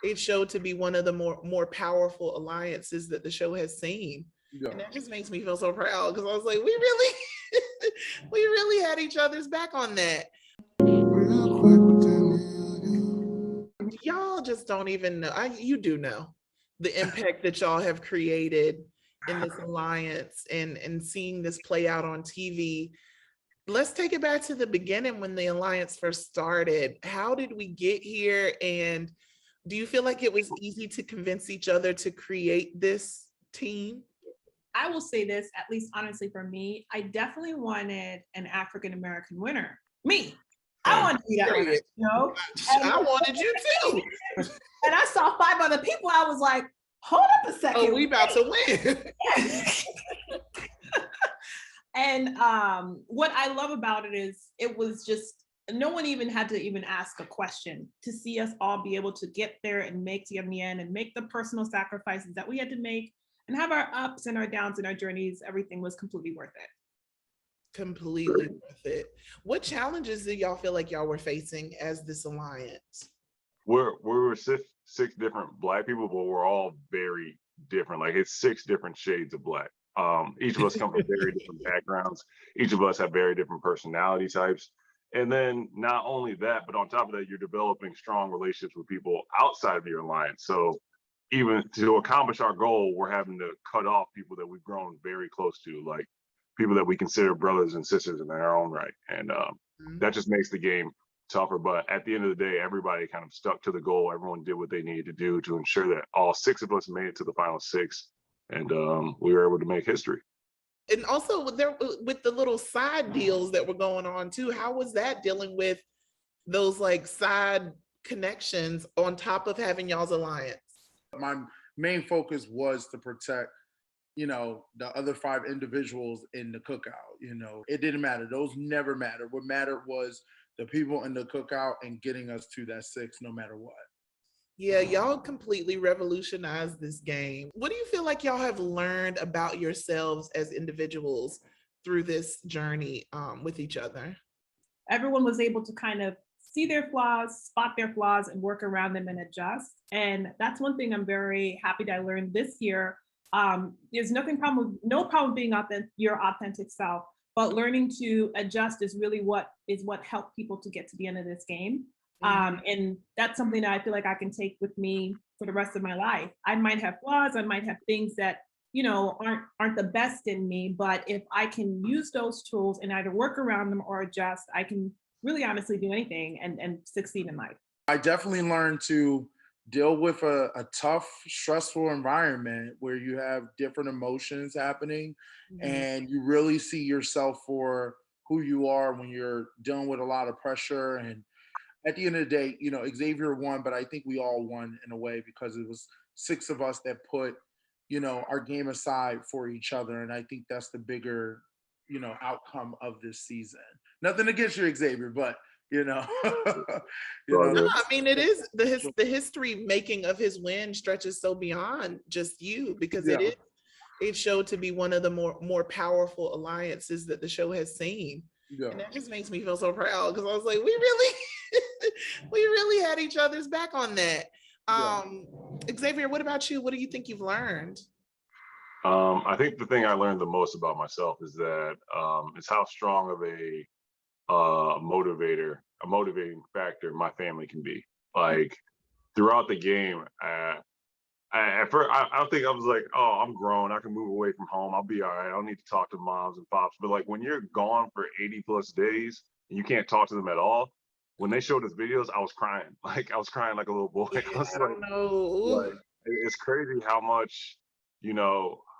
it showed to be one of the more powerful alliances that the show has seen. Yeah. And that just makes me feel so proud because I was like, we really we really had each other's back on that. Real quick, Y'all just don't even know. You do know the impact that y'all have created in this alliance and seeing this play out on TV. Let's take it back to the beginning when the alliance first started. How did we get here? And do you feel like it was easy to convince each other to create this team? I will say this, at least honestly for me, I definitely wanted an African American winner. Me. I wanted to be that winner, you know? I wanted you too. And I saw 5 other people. I was like, hold up a second. Oh, we about to win. And what I love about it is it was just, no one even had to even ask a question to see us all be able to get there and make the end and make the personal sacrifices that we had to make and have our ups and our downs and our journeys. Everything was completely worth it. Completely worth it. What challenges did y'all feel like y'all were facing as this alliance? We're six different Black people, but we're all very different. Like it's 6 different shades of Black. Each of us come from very different backgrounds. Each of us have very different personality types. And then not only that, but on top of that, you're developing strong relationships with people outside of your alliance. So even to accomplish our goal, we're having to cut off people that we've grown very close to, like people that we consider brothers and sisters in their own right. And that just makes the game tougher. But at the end of the day, everybody kind of stuck to the goal. Everyone did what they needed to do to ensure that all 6 of us made it to the final 6. And we were able to make history. And also with the little side deals that were going on too, how was that dealing with those like side connections on top of having y'all's alliance? My main focus was to protect, the other 5 individuals in the cookout. It didn't matter. Those never mattered. What mattered was the people in the cookout and getting us to that 6 no matter what. Yeah, y'all completely revolutionized this game. What do you feel like y'all have learned about yourselves as individuals through this journey with each other? Everyone was able to kind of see their flaws, spot their flaws, and work around them and adjust. And that's one thing I'm very happy that I learned this year. There's no problem being your authentic self, but learning to adjust is really what helped people to get to the end of this game. And that's something that I feel like I can take with me for the rest of my life. I might have flaws, I might have things that, aren't the best in me, but if I can use those tools and either work around them or adjust, I can really honestly do anything and succeed in life. I definitely learned to deal with a tough, stressful environment where you have different emotions happening and you really see yourself for who you are when you're dealing with a lot of pressure. And at the end of the day, Xavier won, but I think we all won in a way because it was 6 of us that put, our game aside for each other. And I think that's the bigger, outcome of this season. Nothing against you, Xavier, but, No, I mean, it is the history making of his win stretches so beyond just you because it showed to be one of the more powerful alliances that the show has seen. Yeah. And that just makes me feel so proud because I was like, we really had each other's back on that. Xavier, what about you? What do you think you've learned? I think the thing I learned the most about myself is that it's how strong of a motivating factor my family can be. Like throughout the game, at first, I don't think I was like, oh, I'm grown. I can move away from home. I'll be all right. I don't need to talk to moms and pops. But like when you're gone for 80 plus days and you can't talk to them at all, when they showed us videos, I was crying. Like I was crying like a little boy. Yeah, I was I don't know. like, it's crazy how much,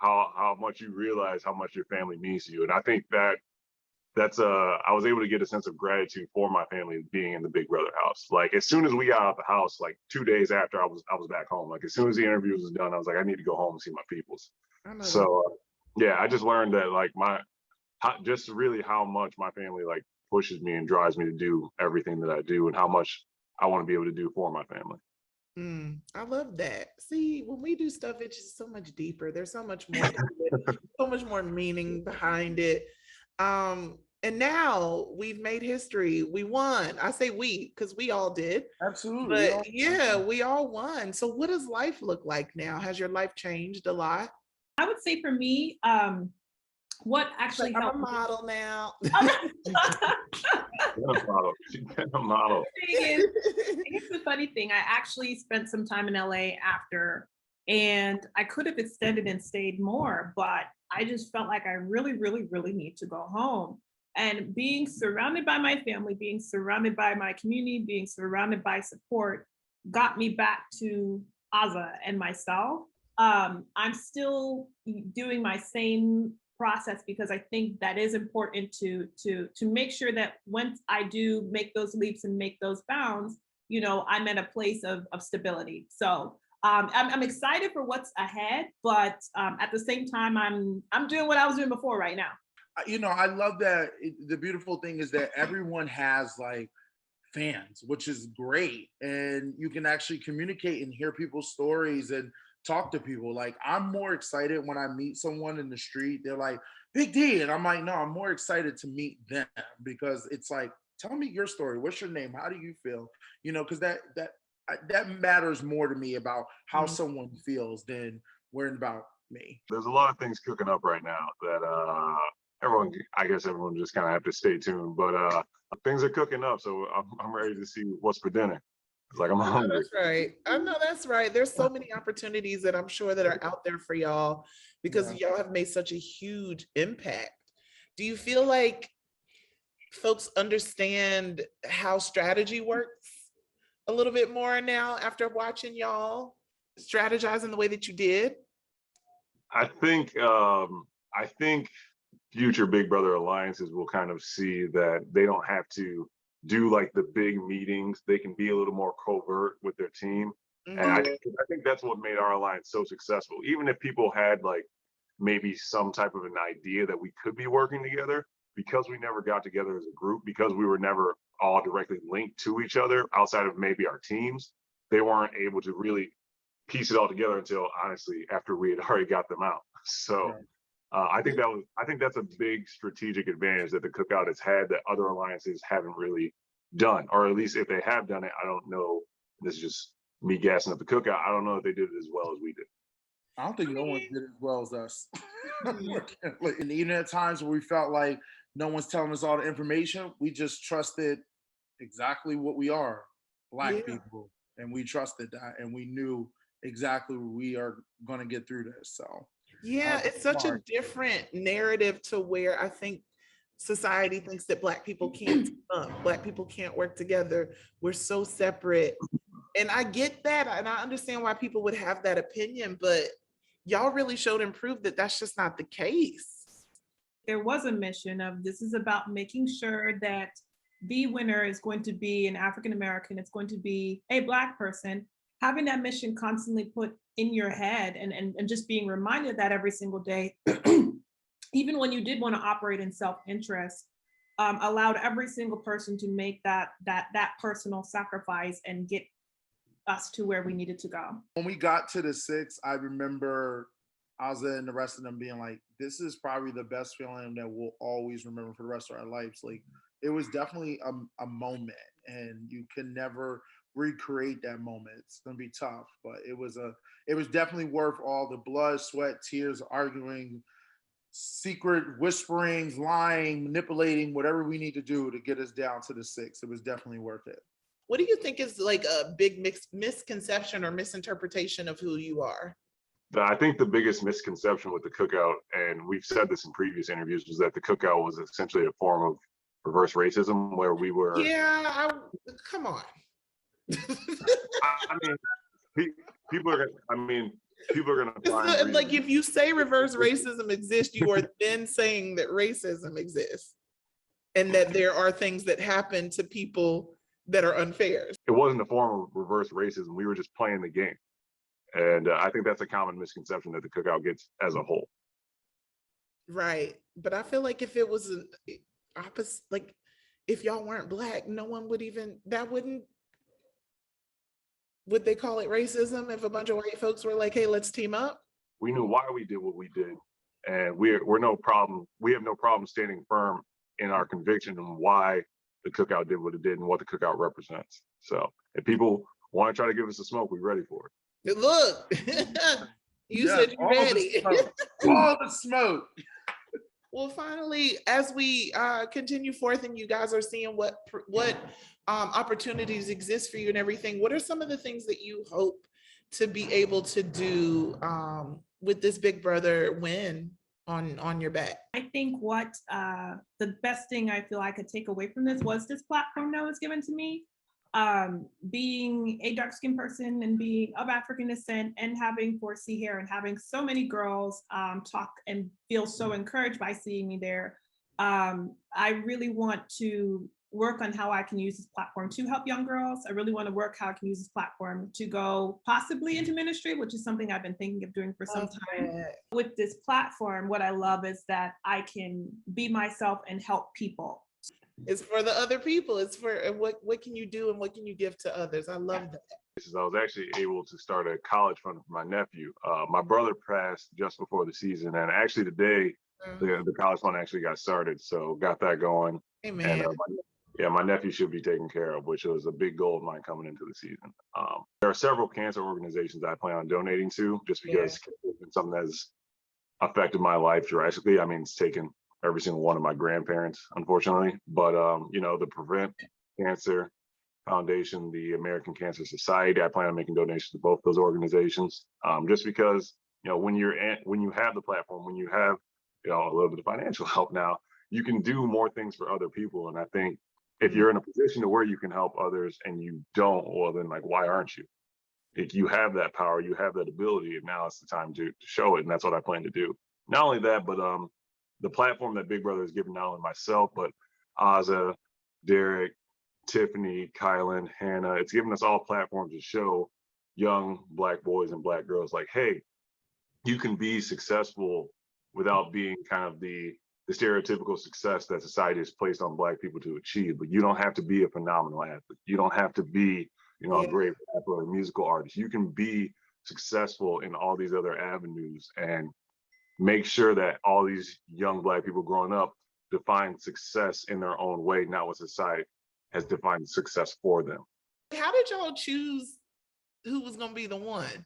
how much you realize how much your family means to you. And I think that's I was able to get a sense of gratitude for my family being in the Big Brother house. Like as soon as we got out of the house, like 2 days after I was back home. Like as soon as the interviews was done, I was like, I need to go home and see my peoples. So yeah, I just learned that like just really how much my family like pushes me and drives me to do everything that I do and how much I want to be able to do for my family. I love that. See, when we do stuff, it's just so much deeper. There's so much more to it, so much more meaning behind it. And now we've made history. We won. I say we, because we all did. Absolutely. But yeah, we all won. So what does life look like now? Has your life changed a lot? I would say for me, what actually I'm a helped me. model now. You're a model. She's been a model. Here's the funny thing. I actually spent some time in LA after, and I could have extended and stayed more, but I just felt like I really, really, really need to go home. And being surrounded by my family, being surrounded by my community, being surrounded by support got me back to Aza and myself. I'm still doing my same process because I think that is important to make sure that once I do make those leaps and make those bounds, you know, I'm at a place of stability. So I'm excited for what's ahead, but at the same time, I'm doing what I was doing before right now. You know, I love that. The beautiful thing is that everyone has like fans, which is great, and you can actually communicate and hear people's stories and talk to people. Like, I'm more excited when I meet someone in the street. They're like, Big D, and I'm like, no, I'm more excited to meet them because it's like, tell me your story. What's your name? How do you feel? You know, because that matters more to me about how someone feels than worrying about me. There's a lot of things cooking up right now that I guess everyone just kind of have to stay tuned. But things are cooking up, so I'm ready to see what's for dinner. It's like I'm hungry. That's right. I know that's right. There's so many opportunities that I'm sure that are out there for y'all because y'all have made such a huge impact. Do you feel like folks understand how strategy works a little bit more now after watching y'all strategize in the way that you did? I think future Big Brother alliances will kind of see that they don't have to do like the big meetings. They can be a little more covert with their team. And I think that's what made our alliance so successful. Even if people had like maybe some type of an idea that we could be working together, because we never got together as a group, because we were never all directly linked to each other outside of maybe our teams, they weren't able to really piece it all together until honestly after we had already got them out. So I think that's a big strategic advantage that the Cookout has had that other alliances haven't really done, or at least if they have done it, I don't know. This is just me gassing up the Cookout. I don't know if they did it as well as we did. I don't think no one did as well as us. And even at times where we felt like no one's telling us all the information, we just trusted exactly what we are, Black people, and we trusted that, and we knew exactly we are going to get through this. So yeah, it's such a different narrative to where I think society thinks that Black people can't team up, Black people can't work together. We're so separate. And I get that, and I understand why people would have that opinion, but y'all really showed and proved that that's just not the case. There was a mission of this is about making sure that the winner is going to be an African American, it's going to be a Black person. Having that mission constantly put in your head and just being reminded that every single day, even when you did want to operate in self-interest, allowed every single person to make that personal sacrifice and get us to where we needed to go. When we got to the 6, I remember Aza and the rest of them being like, this is probably the best feeling that we'll always remember for the rest of our lives. Like, it was definitely a moment, and you can never recreate that moment. It's gonna be tough, but it was definitely worth all the blood, sweat, tears, arguing, secret whisperings, lying, manipulating, whatever we need to do to get us down to the 6. It was definitely worth it. What do you think is like a big misconception or misinterpretation of who you are? I think the biggest misconception with the Cookout, and we've said this in previous interviews, was that the Cookout was essentially a form of reverse racism where we were. Yeah, come on. I mean, people are gonna find like if you say reverse racism exists, you are then saying that racism exists and that there are things that happen to people that are unfair. It wasn't a form of reverse racism. We were just playing the game. And I think that's a common misconception that the Cookout gets as a whole. Right. But I feel like if it was an opposite, like if y'all weren't Black, no one would even, would they call it racism if a bunch of white folks were like, hey, let's team up? We knew why we did what we did. And we're no problem. We have no problem standing firm in our conviction and why the Cookout did what it did and what the Cookout represents. So if people want to try to give us a smoke, we're ready for it. Look, you said you're ready. All the smoke. Well, finally, as we continue forth and you guys are seeing what opportunities exist for you and everything, what are some of the things that you hope to be able to do with this Big Brother win on your back? I think what the best thing I feel I could take away from this was this platform that was given to me. Being a dark-skinned person and being of African descent and having 4C hair and having so many girls talk and feel so encouraged by seeing me there. I really want to work on how I can use this platform to help young girls. I really want to work how I can use this platform to go possibly into ministry, which is something I've been thinking of doing for some time. With this platform, what I love is that I can be myself and help people. It's for the other people. It's for what can you do and what can you give to others? I love that. I was actually able to start a college fund for my nephew. My brother passed just before the season, and actually today the college fund actually got started. So got that going. Amen. And my nephew should be taken care of, which was a big goal of mine coming into the season. There are several cancer organizations I plan on donating to, just because it's been something that's affected my life drastically. I mean, it's taken every single one of my grandparents, unfortunately. But the Prevent Cancer Foundation, the American Cancer Society, I plan on making donations to both those organizations. Just because when you have the platform, when you have a little bit of financial help now, you can do more things for other people. And I think if you're in a position to where you can help others and you don't, well then why aren't you? If you have that power, you have that ability, and now it's the time to show it. And that's what I plan to do. Not only that, but the platform that Big Brother has given not only myself, but Aza, Derek, Tiffany, Kylan, Hannah, it's given us all platforms to show young Black boys and Black girls hey, you can be successful without being kind of the stereotypical success that society has placed on Black people to achieve. But you don't have to be a phenomenal athlete. You don't have to be, a great rapper or a musical artist. You can be successful in all these other avenues and make sure that all these young Black people growing up define success in their own way, not what society has defined success for them. How did y'all choose who was going to be the one?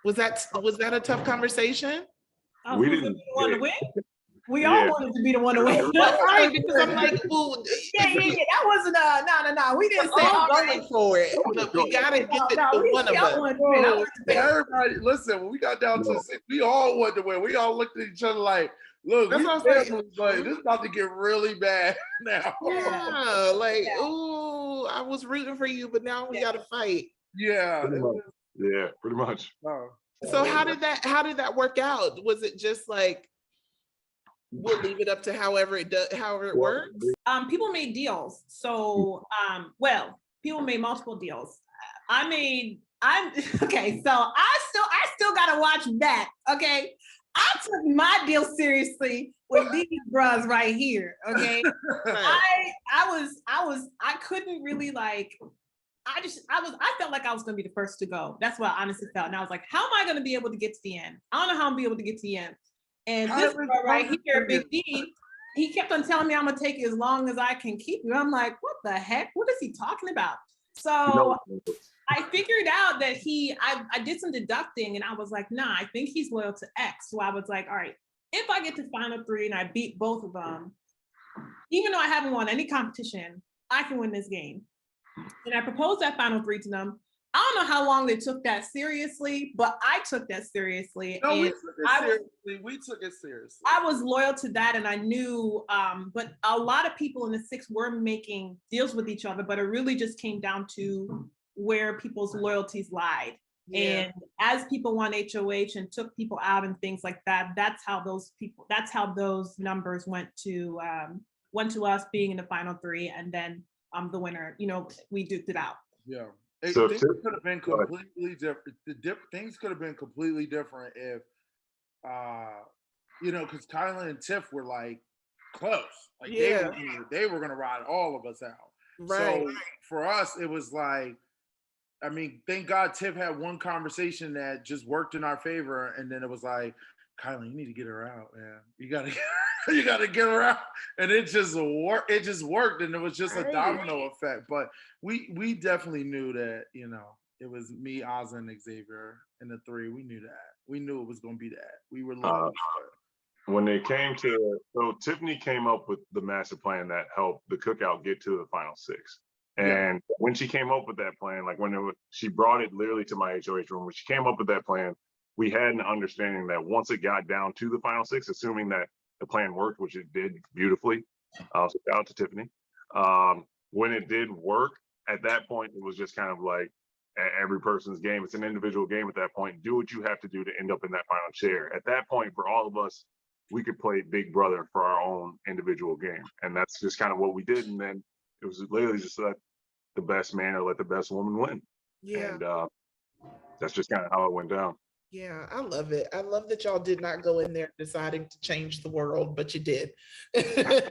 Was that a tough conversation? We didn't want to win. We all wanted to be the one to win. Right, because I'm well, that wasn't no. We didn't say all going for it, but we gotta give it to one of us. Everybody, listen, when we got down to 6, we all wanted to win. We all looked at each other look, that's what I'm saying. This is about to get really bad now. Yeah, ooh, I was rooting for you, but now we gotta fight. Yeah. Pretty much. So how did that work out? Was it just we'll leave it up to however it works? People made deals. So people made multiple deals. Okay, so I still gotta watch that. Okay. I took my deal seriously with these bras right here. Okay. I couldn't really I felt like I was gonna be the first to go. That's what I honestly felt. And I was like, how am I gonna be able to get to the end? I don't know how I'm gonna be able to get to the end. And this girl right here, Big D, he kept on telling me I'm gonna take it as long as I can keep you. I'm like, what the heck? What is he talking about? So I figured out that I did some deducting and I was like, nah, I think he's loyal to X. So I was like, all right, if I get to final 3 and I beat both of them, even though I haven't won any competition, I can win this game. And I proposed that final 3 to them. I don't know how long they took that seriously, but I took that seriously. No, we took it seriously. I was loyal to that, and I knew, but a lot of people in the 6 were making deals with each other, but it really just came down to where people's loyalties lied. Yeah. And as people won HOH and took people out and things like that, that's how those numbers went to us being in the final 3, and then the winner, we duked it out. Yeah. Things could have been completely different. Things could have been completely different if, because Kylan and Tiff were close. They were gonna ride all of us out. Right. So for us, it was thank God Tiff had one conversation that just worked in our favor, and then it was Kylie, you need to get her out, man. You gotta you gotta get her out. And it just worked. It just worked, and it was just a domino effect. But we definitely knew that, it was me, Ozzy, and Xavier, and the three. We knew that. We knew it was gonna be that. We were looking when they came to, so Tiffany came up with the master plan that helped the Cookout get to the final six. And when she came up with that plan, like she brought it literally to my HOH room, when she came up with that plan, we had an understanding that once it got down to the final six, assuming that the plan worked, which it did beautifully, so shout out to Tiffany. When it did work, at that point, it was just kind of like every person's game. It's an individual game at that point. Do what you have to do to end up in that final chair. At that point, for all of us, we could play Big Brother for our own individual game. And that's just kind of what we did. And then it was literally just let the best man or let the best woman win. Yeah. And that's just kind of how it went down. Yeah, I love it. I love that y'all did not go in there deciding to change the world, but you did. I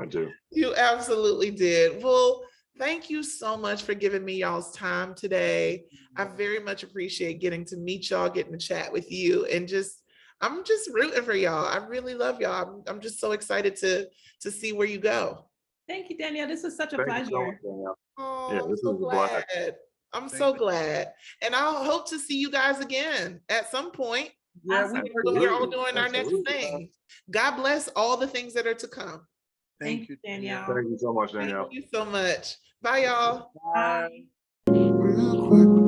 do. You absolutely did. Well, thank you so much for giving me y'all's time today. I very much appreciate getting to meet y'all, getting to chat with you, and I'm just rooting for y'all. I really love y'all. I'm just so excited to see where you go. Thank you, Danielle. This was such a pleasure. Oh, yeah, I'm so glad. I'm so glad. And I'll hope to see you guys again at some point. Yeah, we're all doing our next thing. God bless all the things that are to come. Thank you, Danielle. Thank you so much, Danielle. Thank you so much. Bye, y'all. Bye. Real quick.